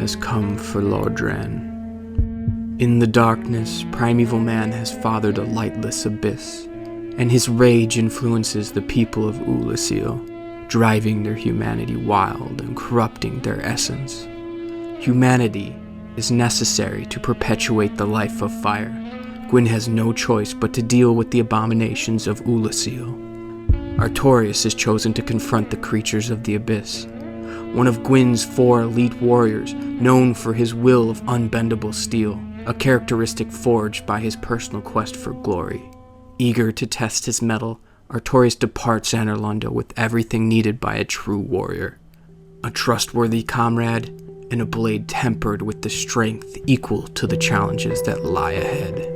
has come for Lordran. In the darkness, primeval man has fathered a lightless abyss, and his rage influences the people of Ulasil, driving their humanity wild and corrupting their essence. Humanity is necessary to perpetuate the life of fire. Gwyn has no choice but to deal with the abominations of Ulasil. Artorias is chosen to confront the creatures of the abyss. One of Gwyn's 4 elite warriors, known for his will of unbendable steel, a characteristic forged by his personal quest for glory. Eager to test his mettle, Artorias departs Anorlando with everything needed by a true warrior. A trustworthy comrade, and a blade tempered with the strength equal to the challenges that lie ahead.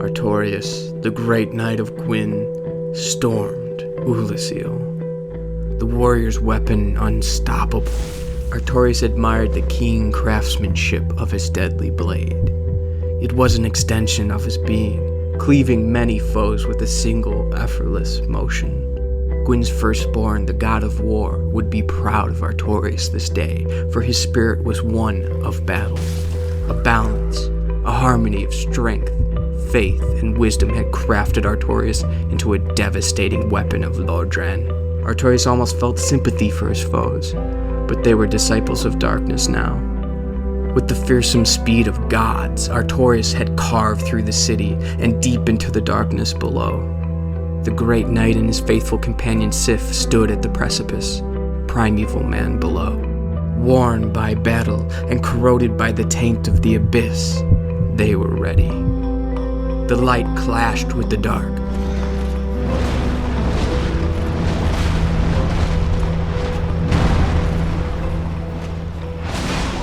Artorias, the great knight of Gwyn, stormed Ulasil, the warrior's weapon unstoppable. Artorias admired the keen craftsmanship of his deadly blade. It was an extension of his being, cleaving many foes with a single, effortless motion. Gwyn's firstborn, the god of war, would be proud of Artorias this day, for his spirit was one of battle. A balance, a harmony of strength, faith, and wisdom had crafted Artorias into a devastating weapon of Lordran. Artorias almost felt sympathy for his foes, but they were disciples of darkness now. With the fearsome speed of gods, Artorias had carved through the city and deep into the darkness below. The great knight and his faithful companion Sif stood at the precipice, primeval man below. Worn by battle and corroded by the taint of the abyss, they were ready. The light clashed with the dark.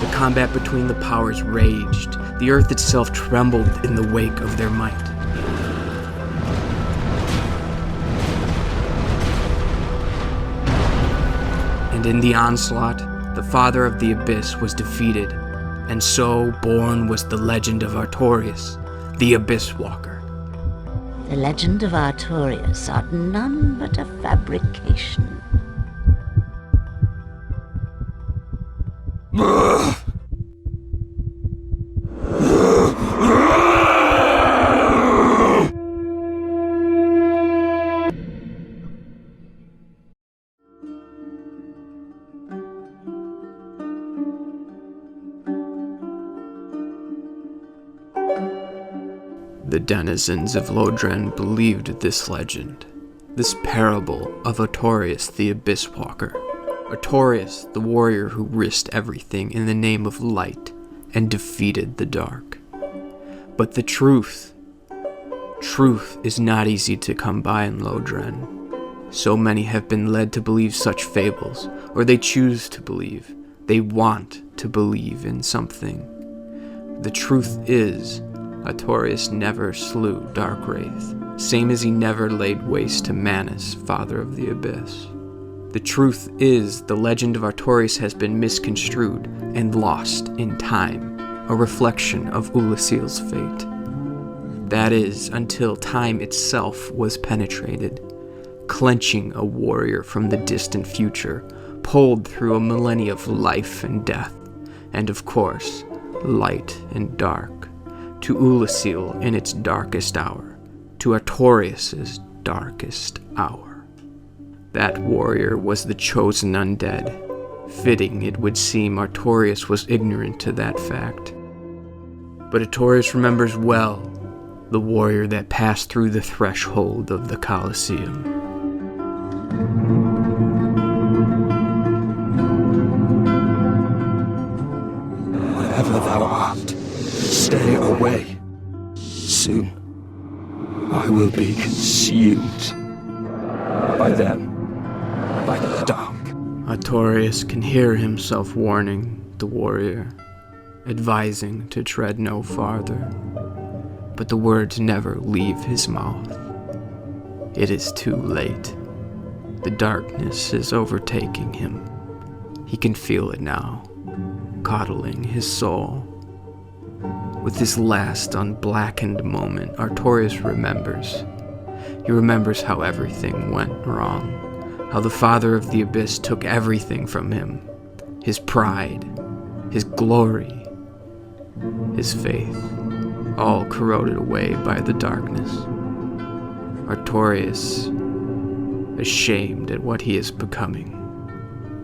The combat between the powers raged. The earth itself trembled in the wake of their might. And in the onslaught, the father of the abyss was defeated, and so born was the legend of Artorias, the Abysswalker. The legend of Artorias art none but a fabrication. The denizens of Lordran believed this legend, this parable of Artorias the Abysswalker. Artorias, the warrior who risked everything in the name of light and defeated the dark. But the truth is not easy to come by in Lordran. So many have been led to believe such fables, or they choose to believe. They want to believe in something. The truth is, Artorias never slew Darkwraith, same as he never laid waste to Manus, father of the Abyss. The truth is, the legend of Artorias has been misconstrued and lost in time, a reflection of Ulasil's fate. That is, until time itself was penetrated, clenching a warrior from the distant future, pulled through a millennia of life and death, and of course, light and dark, to Ulasil in its darkest hour, to Artorias' darkest hour. That warrior was the chosen undead. Fitting, it would seem, Artorias was ignorant to that fact. But Artorias remembers well the warrior that passed through the threshold of the Colosseum. Wherever thou art, stay away. Soon, I will be consumed by them, by the dark. Artorias can hear himself warning the warrior, advising to tread no farther, but the words never leave his mouth. It is too late. The darkness is overtaking him. He can feel it now, coddling his soul. With this last unblackened moment, Artorias remembers. He remembers how everything went wrong. How the Father of the Abyss took everything from him. His pride, his glory, his faith, all corroded away by the darkness. Artorias, ashamed at what he is becoming,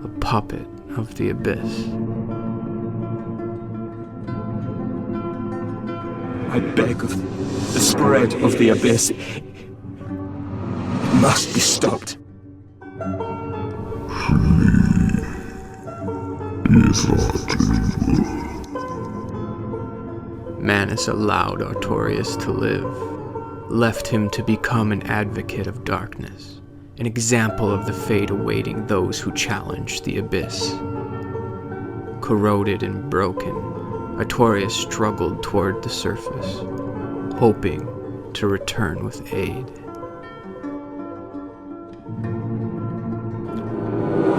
a puppet of the Abyss. I beg of the spread of the Abyss. It must be stopped. Manus allowed Artorias to live, left him to become an advocate of darkness, an example of the fate awaiting those who challenge the Abyss. Corroded and broken, Artorias struggled toward the surface, hoping to return with aid.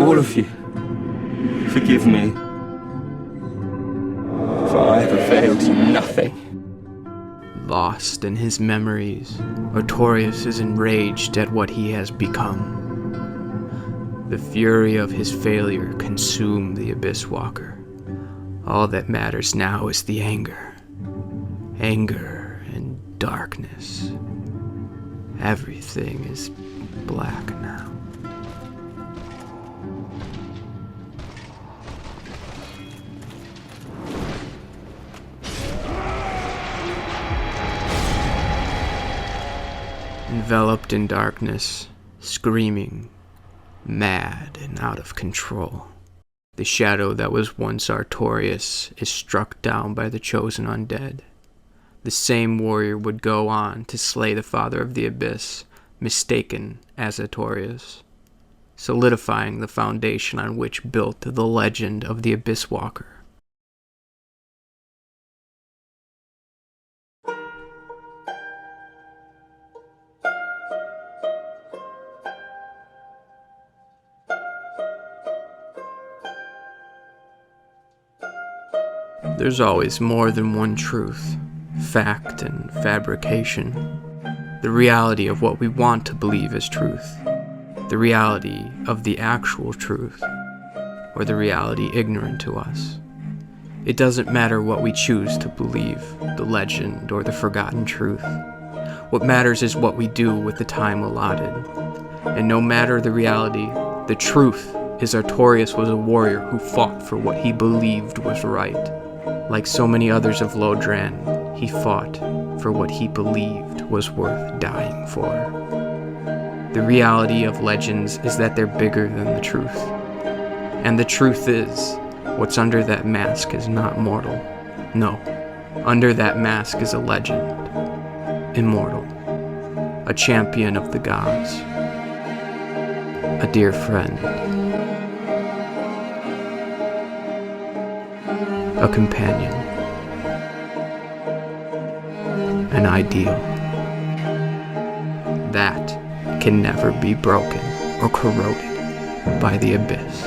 All of you, forgive me, for I have availed you nothing. Lost in his memories, Artorias is enraged at what he has become. The fury of his failure consumed the Abysswalker. All that matters now is the anger. Anger and darkness. Everything is black now. Enveloped in darkness, screaming, mad and out of control. The shadow that was once Artorias is struck down by the chosen undead. The same warrior would go on to slay the Father of the Abyss, mistaken as Artorias, solidifying the foundation on which built the legend of the Abysswalker. There's always more than one truth, fact and fabrication. The reality of what we want to believe is truth, the reality of the actual truth, or the reality ignorant to us. It doesn't matter what we choose to believe, the legend or the forgotten truth. What matters is what we do with the time allotted. And no matter the reality, the truth is Artorias was a warrior who fought for what he believed was right. Like so many others of Lordran, he fought for what he believed was worth dying for. The reality of legends is that they're bigger than the truth. And the truth is, what's under that mask is not mortal. No, under that mask is a legend. Immortal. A champion of the gods. A dear friend. A companion, an ideal. That can never be broken or corroded by the Abyss.